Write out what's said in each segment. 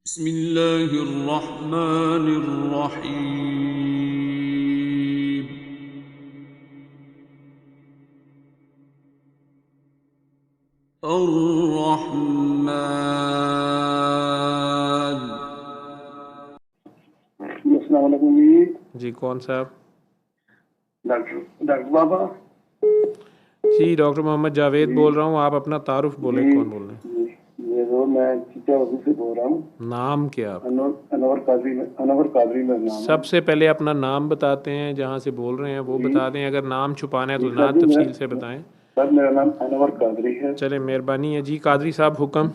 بسم اللہ الرحمن الرحیم الرحمن۔ السلام علیکم جی کون صاحب؟ ڈاکٹر بابا جی ڈاکٹر محمد جاوید بول رہا ہوں، آپ اپنا تعارف بولیں، کون بول رہے ہیں؟ میں چچا وضو سے بول رہا ہوں۔ نام کیا آپ؟ انور قادری میرا نام ہے۔ سب سے پہلے اپنا نام بتاتے ہیں، جہاں سے بول رہے ہیں وہ بتا دیں، اگر نام چھپانا ہے تو نہ تفصیل سے بتائیں۔ سر میرا نام انور قادری ہے۔ چلے مہربانی ہے جی۔ قادری صاحب حکم؟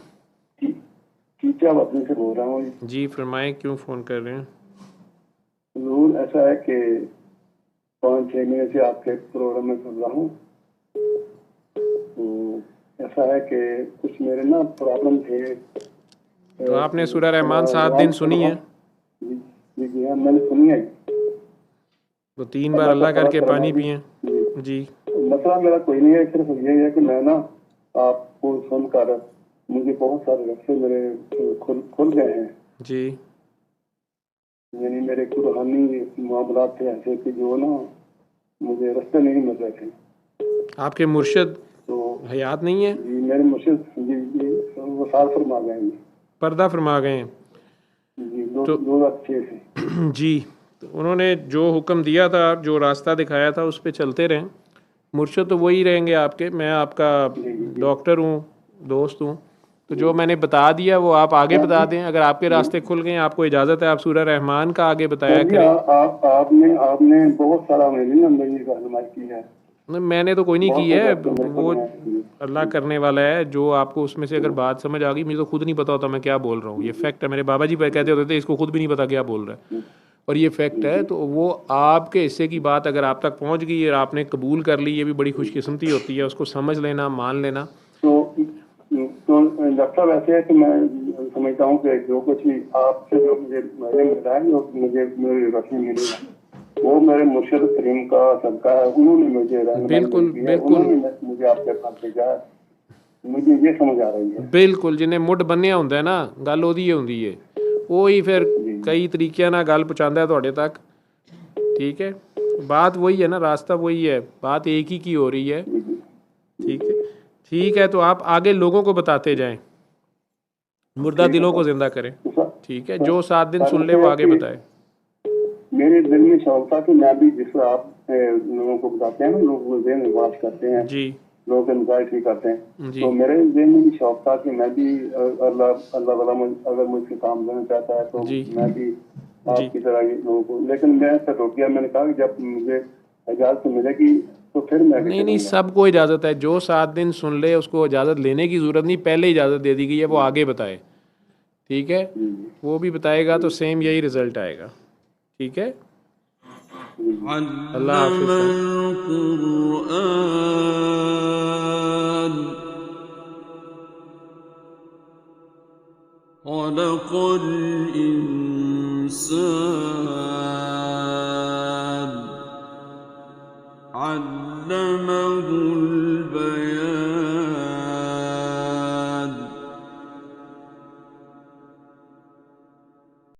چچا وضو سے بول رہا ہوں جی فرمائیں، کیوں فون کر رہے ہیں؟ حضور ایسا ہے کہ 5-6 مہینے سے آپ کے پروگرام میں سن رہا ہوں، تو ایسا ہے کہ کچھ میرے نا پرابلم تھے۔ تو آپ نے سورہ رحمان 7 دن سنی ہے؟ جی ہاں میں نے سنی ہے۔ تو 3 بار اللہ کر کے پانی پئیں۔ جی مسئلہ میرا کوئی نہیں ہے، صرف یہ ہے کہ میں نا آپ کو سن کر مجھے بہت سارے راستے میرے کھل گئے ہیں۔ جی یعنی میرے روحانی معاملات تھے ایسے کہ جو نا مجھے راستے نہیں مل رہے تھے۔ آپ کے مرشد تو حیات نہیں ہے؟ جی میرے مرشد جی وصال فرما گئے ہیں، پردہ فرما گئے ہیں جی 2006 سے۔ جی تو انہوں نے جو حکم دیا تھا، جو راستہ دکھایا تھا، اس پہ چلتے رہیں۔ مرشد تو وہی رہیں گے آپ کے، میں آپ کا ڈاکٹر ہوں، دوست ہوں، تو جو میں نے بتا دیا وہ آپ آگے بتا دیں۔ اگر آپ کے راستے کھل گئے، آپ کو اجازت ہے آپ سورہ رحمان کا آگے بتایا کریں۔ آپ نے بہت سارا میری رہنمائی کی ہے۔ میں نے تو کوئی نہیں کی ہے، وہ اللہ کرنے والا ہے۔ جو آپ کو اس میں سے اگر بات سمجھ آ گئی، مجھے تو خود نہیں پتا ہوتا میں کیا بول رہا ہوں، یہ فیکٹ ہے۔ میرے بابا جی کہتے ہوتے تھے اس کو خود بھی نہیں پتا کیا بول رہا ہے، اور یہ فیکٹ ہے۔ تو وہ آپ کے حصے کی بات اگر آپ تک پہنچ گئی اور آپ نے قبول کر لی، یہ بھی بڑی خوش قسمتی ہوتی ہے، اس کو سمجھ لینا، مان لینا۔ تو ڈاکٹر صاحب ایسے ہے کہ میں سمجھتا ہوں کہ جو کچھ بھی آپ سے جو مجھے ملا ہے، جو مجھے میری رسمی ملی ہے، وہ میرے مرشد کریم کا صدقہ ہے۔ انہوں نے مجھے بالکل انہوں نے مجھے آپ کے پاس بھیجا ہے۔ مجھے یہ سمجھ آ رہی ہے بالکل جنہیں مڈ بنیا ہوتا ہے نا، گل وہی ہوندی ہے، وہی پھر کئی طریقے نہ گل پہنچاتا ہے تھوڑے تک۔ ٹھیک ہے، بات وہی ہے نا، راستہ وہی ہے، بات ایک ہی کی ہو رہی ہے۔ ٹھیک ہے ٹھیک ہے، تو آپ آگے لوگوں کو بتاتے جائیں، مردہ دلوں کو زندہ کریں۔ ٹھیک ہے، جو 7 دن سن لے وہ آگے بتائے۔ میرے دل میں شوق تھا کہ میں بھی جس طرح آپ لوگوں کو بتاتے ہیں نا، لوگ ذہن میں بات کرتے ہیں، جی لوگ انزائٹی کرتے ہیں، جی تو میرے ذہن میں بھی شوق تھا کہ میں بھی اللہ تعالیٰ اگر مجھ سے کام لینا چاہتا ہے تو جی میں بھی آپ کی طرح یہ لوگوں کو، لیکن میں ایسا روک گیا۔ میں نے کہا کہ جب مجھے اجازت ملے گی تو پھر میں نہیں سب کو اجازت ہے، جو 7 دن سن لے اس کو اجازت لینے کی ضرورت نہیں، پہلے اجازت دے دی گئی ہے، وہ آگے بتائے۔ ٹھیک ہے، وہ بھی بتائے گا تو سیم یہی رزلٹ آئے گا۔ ٹھیک ہے، اللہ حافظ۔ القرآن خلق الإنسان علمه